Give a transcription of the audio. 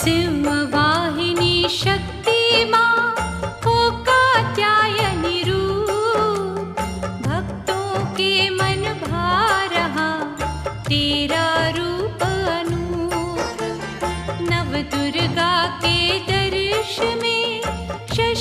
सिंहवाहिनी शक्ति माँ हो कात्यायनी रूप, भक्तों के मन भा रहा तेरा